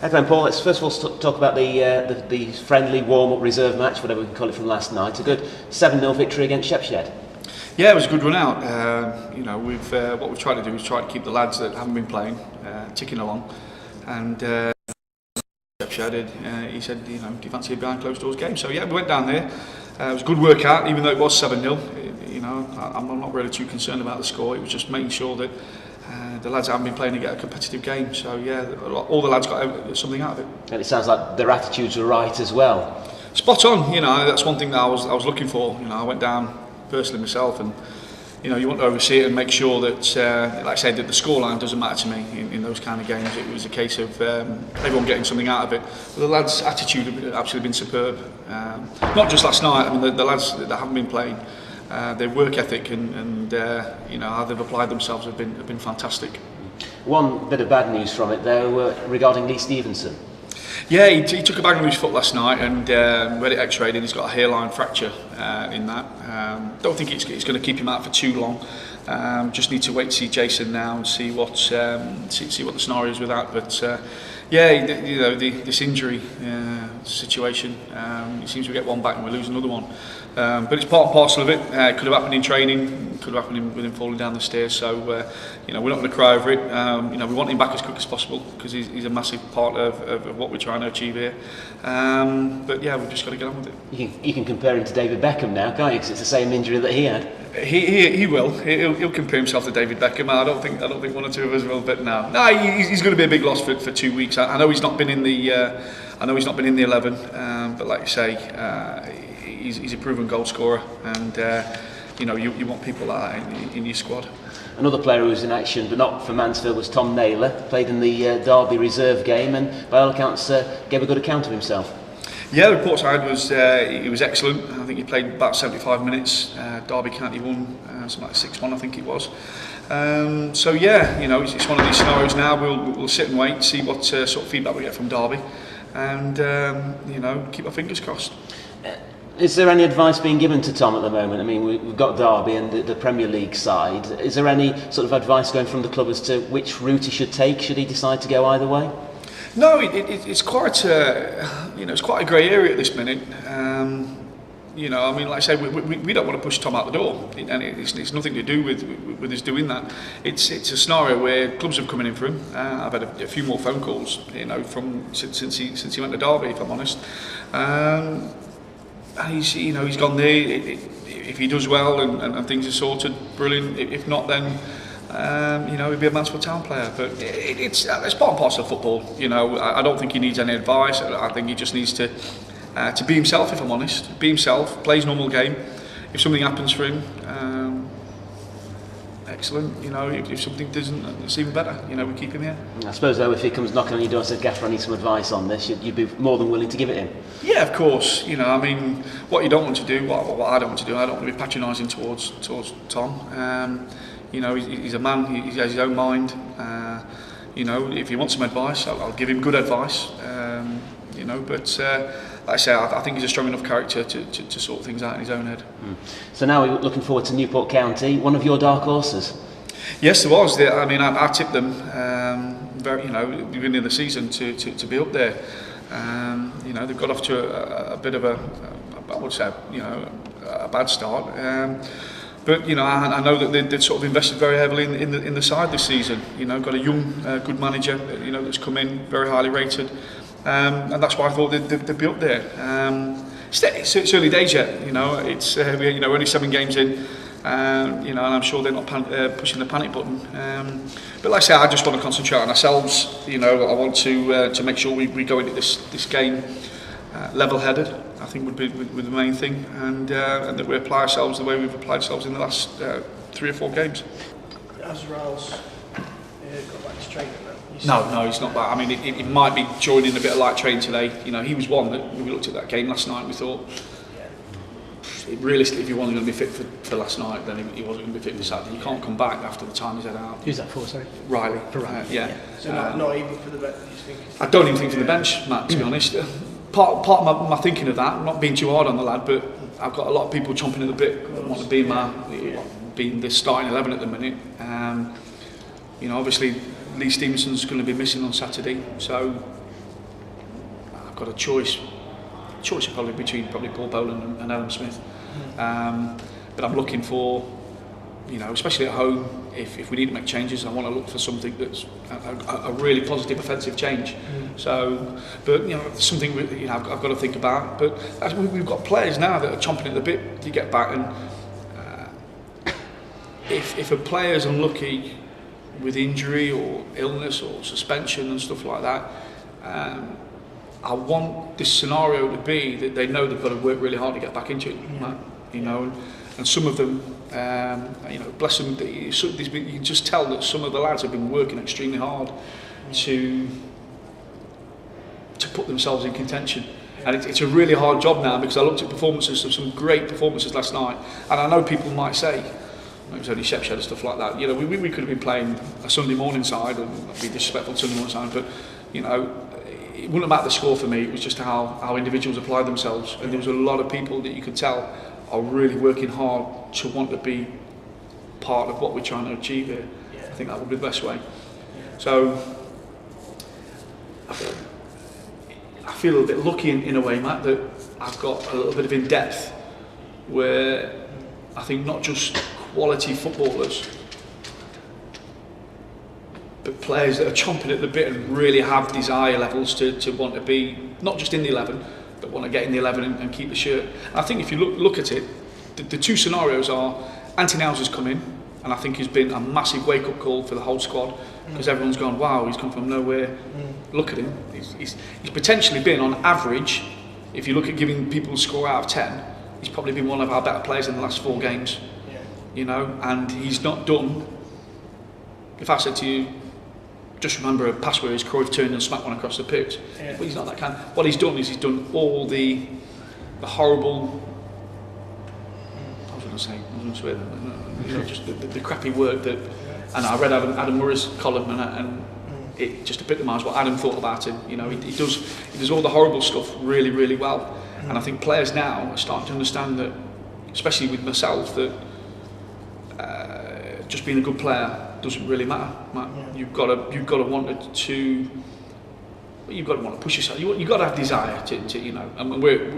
Okay, and Paul, let's first of all talk about the friendly warm-up reserve match, whatever we can call it, from last night. A good 7-0 victory against Shepshed. Yeah, it was a good run out. What we've tried to do is try to keep the lads that haven't been playing ticking along. And Shepshed, he said, do you fancy a behind closed doors game? So yeah, we went down there. It was a good workout, even though it was 7-0. I'm not really too concerned about the score. It was just making sure that the lads haven't been playing to get a competitive game. So yeah, all the lads got something out of it. And it sounds like their attitudes were right as well. Spot on. That's one thing that I was looking for. I went down personally myself, and you want to oversee it and make sure that, like I said, that the scoreline doesn't matter to me in those kind of games. It was a case of everyone getting something out of it. But the lads' attitude have absolutely been superb. Not just last night. I mean, the lads that haven't been playing, their work ethic and how they've applied themselves have been fantastic. One bit of bad news from it though, regarding Lee Stevenson. Yeah, he took a bang on his foot last night and read it x-rayed, and he's got a hairline fracture in that. Don't think it's going to keep him out for too long. Just need to wait to see Jason now and see what the scenario is with that. But this injury situation, it seems we get one back and we lose another one. But it's part and parcel of it. It could have happened in training, could have happened with him falling down the stairs. So we're not going to cry over it. We want him back as quick as possible because he's a massive part of what we're trying to achieve here. But yeah, we've just got to get on with it. You can compare him to David Beckham now, can't you? Because it's the same injury that he had. He will. He'll compare himself to David Beckham. I don't think one or two of us will. But no, he's going to be a big loss for 2 weeks. I know he's not been in the 11. But like you say, he's a proven goal scorer, and you want people like that in your squad. Another player who was in action, but not for Mansfield, was Tom Naylor. Played in the Derby reserve game, and by all accounts gave a good account of himself. Yeah, the report I had he was excellent. I think he played about 75 minutes. Derby County won something like 6-1, I think it was. So yeah, it's one of these scenarios now. We'll sit and wait, see what sort of feedback we get from Derby, and keep our fingers crossed. Is there any advice being given to Tom at the moment? I mean, we've got Derby and the Premier League side. Is there any sort of advice going from the club as to which route he should take? Should he decide to go either way? No, it's quite it's quite a grey area at this minute. Like I say, we don't want to push Tom out the door, and it's nothing to do with us doing that. It's a scenario where clubs have come in for him. I've had a few more phone calls, since he went to Derby, if I'm honest. He's gone there. If he does well and things are sorted, brilliant. If not, then he'd be a Mansfield Town player. But it's part and parcel of football. I don't think he needs any advice. I think he just needs to be himself. If I'm honest, be himself. Play his normal game. If something happens for him, excellent. If something doesn't, it's even better. We keep him here. I suppose though, if he comes knocking on your door and says, "Gaffer, I need some advice on this," you'd be more than willing to give it him. Yeah, of course. What you don't want to do, what I don't want to do, I don't want to be patronising towards Tom. He's a man. He has his own mind. If he wants some advice, I'll give him good advice. But like I say, I think he's a strong enough character to sort things out in his own head. So now we're looking forward to Newport County, one of your dark horses. Yes, there was. I tipped them, beginning of the season to be up there. They've got off to a bit of a bad start. But I know that they've sort of invested very heavily in the side this season. Got a young, good manager, that's come in, very highly rated, and that's why I thought they'd be up there. It's early days yet. We're only 7 games in. And I'm sure they're not pushing the panic button. But like I say, I just want to concentrate on ourselves. I want to make sure we go into this game level-headed. I think would be the main thing, and that we apply ourselves the way we've applied ourselves in the last 3 or 4 games. Has Riles got back to training now? No, he's not back. I mean, it might be joining a bit of light training today. He was one that we looked at that game last night. We thought. Realistically, if he wasn't going to be fit for last night, then he wasn't going to be fit for Saturday. You can't come back after the time he's had out. Who's that for, sorry? Riley. For Riley. Yeah. So not even for the bench, you think? I don't even think for the bench, Matt, to be honest. Part of my thinking of that, I'm not being too hard on the lad, but I've got a lot of people chomping at the bit that want to be being the starting 11 at the minute. Obviously Lee Stevenson's going to be missing on Saturday, so got a choice probably between Paul Boland and Alan Smith. But I'm looking for, especially at home, if we need to make changes, I want to look for something that's a really positive offensive change. So, but something I've got to think about. But we've got players now that are chomping at the bit to get back, and if a player's unlucky with injury or illness or suspension and stuff like that, I want this scenario to be that they know they've got to work really hard to get back into it. And some of them, bless them, you can just tell that some of the lads have been working extremely hard to put themselves in contention. And it's a really hard job now, because I looked at performances, of some great performances last night, and I know people might say it was only Shepshed and stuff like that. We could have been playing a Sunday morning side, and not be disrespectful to Sunday morning side, but it wouldn't matter the score for me. It was just how individuals applied themselves, and there was a lot of people that you could tell are really working hard to want to be part of what we're trying to achieve here. I think that would be the best way. So I feel a bit lucky in a way, Matt, that I've got a little bit of in-depth where I think not just quality footballers, but players that are chomping at the bit and really have desire levels to want to be not just in the 11, but want to get in the 11 and keep the shirt. And I think if you look at it, the two scenarios are Anthony Houser's come in, and I think he's been a massive wake-up call for the whole squad, because everyone's gone, wow, he's come from nowhere. Look at him. He's potentially been, on average, if you look at giving people a score out of 10, he's probably been one of our better players in the last 4 games. And he's not done. If I said to you, just remember a pass where his Cruyff turned and smacked one across the pitch. But he's not that kind. What he's done is he's done all the horrible, I was going to swear, just the crappy work that. And I read Adam Murray's column, and it just epitomised what Adam thought about him. He does all the horrible stuff really, really well. And I think players now are starting to understand that, especially with myself, that just being a good player doesn't really matter. You've got to want to push yourself. You've got to have desire to And we're,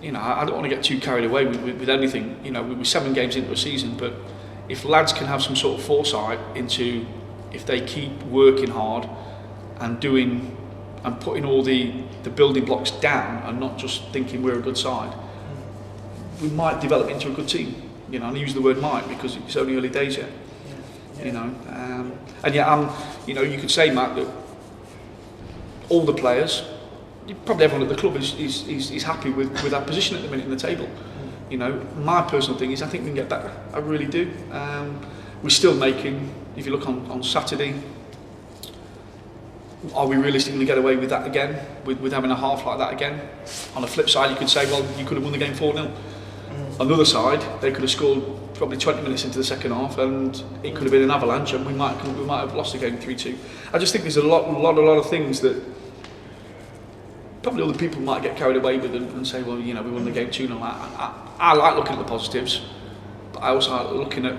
I don't want to get too carried away with anything. We're 7 games into a season, but if lads can have some sort of foresight into, if they keep working hard and doing and putting all the building blocks down and not just thinking we're a good side, we might develop into a good team. And I use the word might because it's only early days yet. And yet you could say, Matt, that all the players, probably everyone at the club is happy with our position at the minute in the table. My personal thing is I think we can get better. I really do. We're still making, if you look on Saturday, are we realistically going to get away with that again, with having a half like that again? On the flip side, you could say, well, you could have won the game 4-0. On the other side, they could have scored probably 20 minutes into the second half, and it could have been an avalanche, and we might have lost the game 3-2. I just think there's a lot of things that probably other people might get carried away with and say, well, we won the game 2-0. I like looking at the positives, but I also like looking at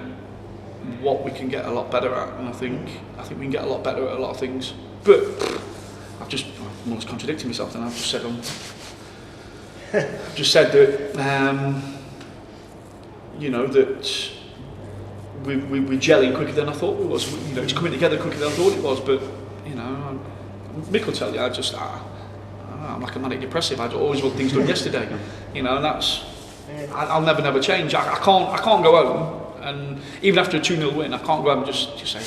what we can get a lot better at, and I think we can get a lot better at a lot of things. But I'm almost contradicting myself, and I've just said that that we're gelling quicker than I thought we was. It's coming together quicker than I thought it was. But Mick will tell you, I'm like a manic depressive. I always want things done yesterday, and that's. I'll never change. I can't go home, and even after a 2-0 win, I can't go home and just say,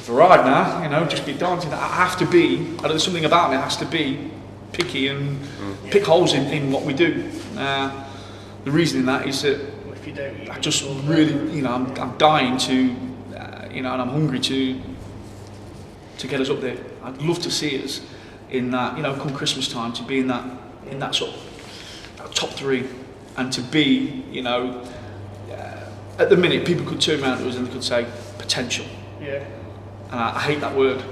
I've arrived now. Just be daunting. I have to be. There's something about me. It has to be picky and pick holes in what we do. The reason in that is that I just really, I'm dying to, and I'm hungry to get us up there. I'd love to see us in that, come Christmas time, to be in that sort of top 3, and to be, at the minute people could turn around to us and they could say potential. Yeah. And I hate that word,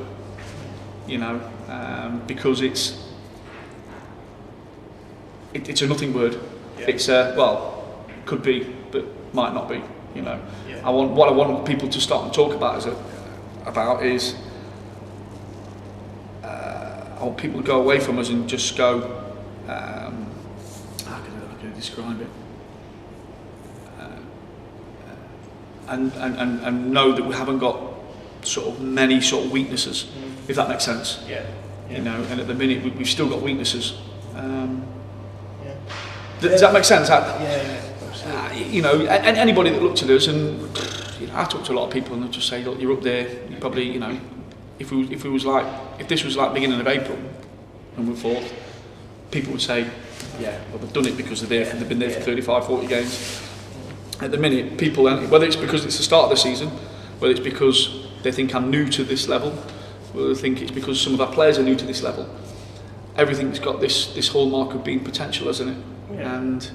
because it's a nothing word. Yeah. It's could be, but might not be. Yeah. What I want people to start and talk about is I I want people to go away from us and just go, how can I describe it? And know that we haven't got sort of many sort of weaknesses, if that makes sense. Yeah. You know, and at the minute we've still got weaknesses. Does that make sense? You know, and anybody that looked at us, and you know, I talk to a lot of people, and they just say, look, you're up there. You probably, you know, if this was like beginning of April, and we're fourth, people would say, yeah, well, they've done it because they've been there for 35, 40 games. At the minute, people, whether it's because it's the start of the season, whether it's because they think I'm new to this level, whether they think it's because some of our players are new to this level, everything's got this hallmark of being potential, hasn't it? Yeah. And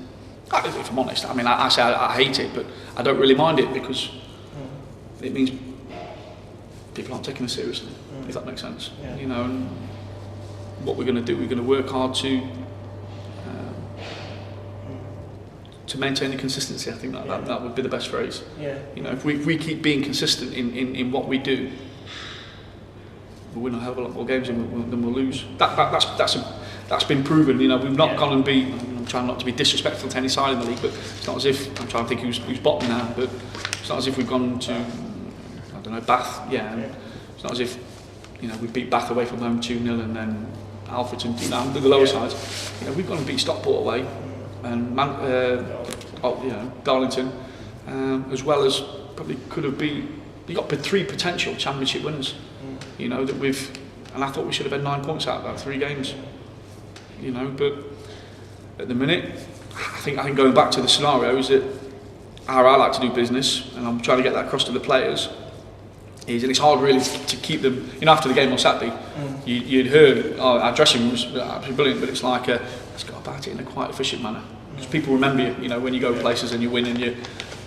if I'm honest, I mean, I say I hate it, but I don't really mind it because it means people aren't taking us seriously, if that makes sense. Yeah. You know, and what we're going to do, we're going to work hard to maintain the consistency. I think that would be the best phrase. Yeah. You know, if we keep being consistent in what we do, we'll win a hell of a lot more games than we'll lose. That's been proven. You know, we've not gone and I'm trying not to be disrespectful to any side in the league, but it's not as if, I'm trying to think who's bottom now, but it's not as if we've gone to, I don't know, Bath. It's not as if, you know, we beat Bath away from home 2-0 and then Alfreton, you know, the lower sides. You know, we've gone and beat Stockport away. And Darlington, as well as probably could have been. You got 3 potential championship winners. You know that and I thought we should have had 9 points out of that 3 games. You know, but at the minute, I think going back to the scenario is that how I like to do business, and I'm trying to get that across to the players. And it's hard really to keep them. You know, after the game on Saturday, you'd heard our dressing room was absolutely brilliant, but it's like let's go about it in a quite efficient manner. Because people remember you. You know, when you go places and you win, and you're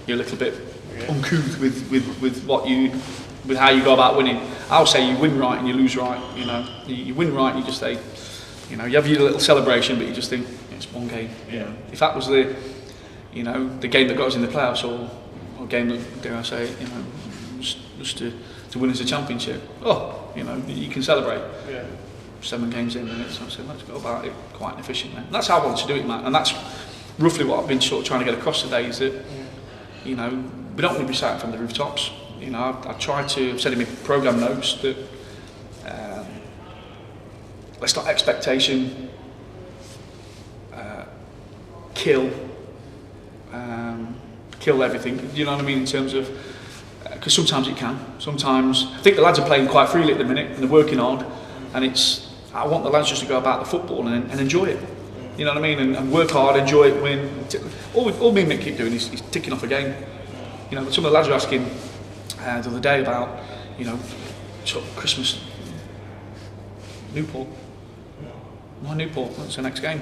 a little bit uncouth with how you go about winning. I'll say you win right and you lose right. You know, you win right, you just say, you know, you have your little celebration, but you just think it's one game. You know, if that was the game that got us in the playoffs, or game that, dare I say, you know, just to win as a championship. You know, you can celebrate. 7 games in, and so I said, let's go about it quite efficiently. And that's how I want to do it, Matt. And that's roughly what I've been sort of trying to get across today. Is that you know, we don't want to be shouting from the rooftops. You know, I try to set in my programme notes that let's not expectation kill everything. You know what I mean in terms of. Because sometimes it can. Sometimes I think the lads are playing quite freely at the minute and they're working hard, and I want the lads just to go about the football and enjoy it. You know what I mean? And work hard, enjoy it, win. All me and Mick keep doing is ticking off a game. You know, some of the lads were asking the other day about, you know, sort of Christmas. Newport. Why Newport? That's the next game.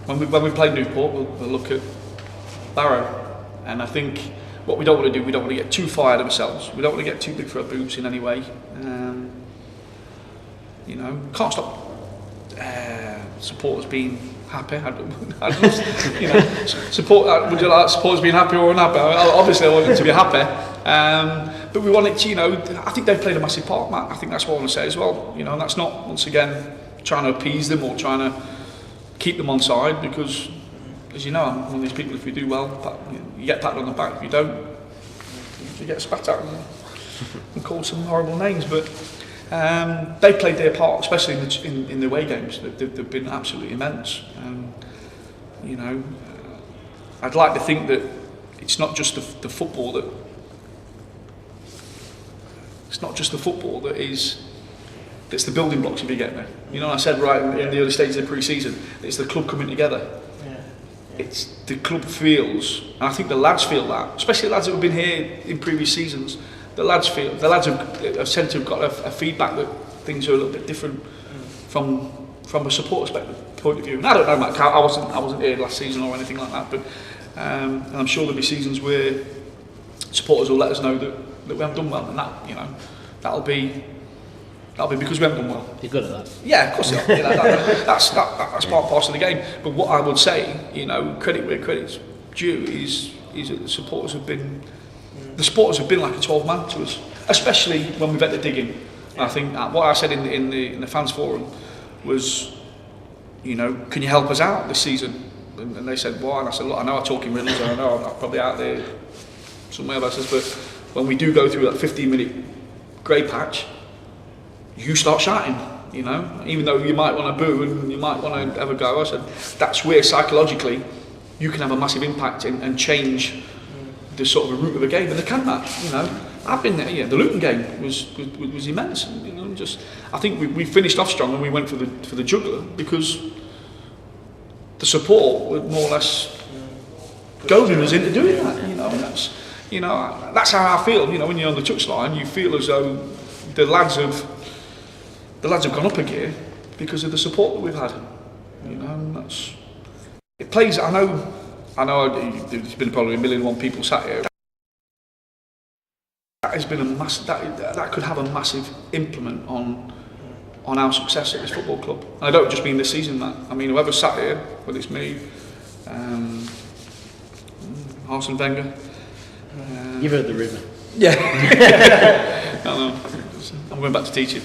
When we play Newport, we'll look at Barrow, and I think. What we don't want to do, we don't want to get too far ahead of ourselves. We don't want to get too big for our boots in any way. You know, can't stop supporters being happy. You know, would you like supporters being happy or unhappy? Obviously, I want them to be happy. But we want it to, you know, I think they've played a massive part, Matt. I think that's what I want to say as well. You know, and that's not, once again, trying to appease them or trying to keep them on side, because, as you know, I'm one of these people, if we do well, you get patted on the back. If you don't, you get spat at and called some horrible names. But they played their part, especially in the away games. They've been absolutely immense. You know, I'd like to think that it's not just the football that. It's not just the football that's the building blocks if you get me. You know, I said right in the early stages of the pre-season, it's the club coming together. It's the club feels, and I think the lads feel that, especially the lads that have been here in previous seasons. The lads have said to have got a feedback that things are a little bit different from a support point of view. And I don't know, Matt, I wasn't here last season or anything like that, but and I'm sure there'll be seasons where supporters will let us know that we haven't done well, and that, you know, that'll be because we haven't done well. You're good at that. Yeah, of course. You know, that's part and parcel of the game. But what I would say, you know, credit where credit's due is that the supporters have been like a 12 man to us, especially when we've had the digging. I think what I said in the fans forum was, you know, can you help us out this season? And they said, why? And I said, look, I know I'm talking riddles, and I know I'm probably out there somewhere else, but when we do go through that 15-minute grey patch, you start shouting, you know, even though you might want to boo and you might want to have a go. I said, that's where psychologically you can have a massive impact and change the sort of a route of a game. And the can match, you know, I've been there. Yeah, the Luton game was immense. And, you know, just I think we finished off strong and we went for the juggler because the support would more or less goading us into doing that. You know, that's how I feel. You know, when you're on the touchline, you feel as though the lads have gone up a gear because of the support that we've had. You know, and it plays. I know. There's been probably 1,000,001 people sat here. That has been that could have a massive implement on our success at this football club. And I don't just mean this season, Matt. I mean whoever sat here, whether it's me, Arsene Wenger. You've heard the rumour. Yeah. I know. I'm going back to teaching.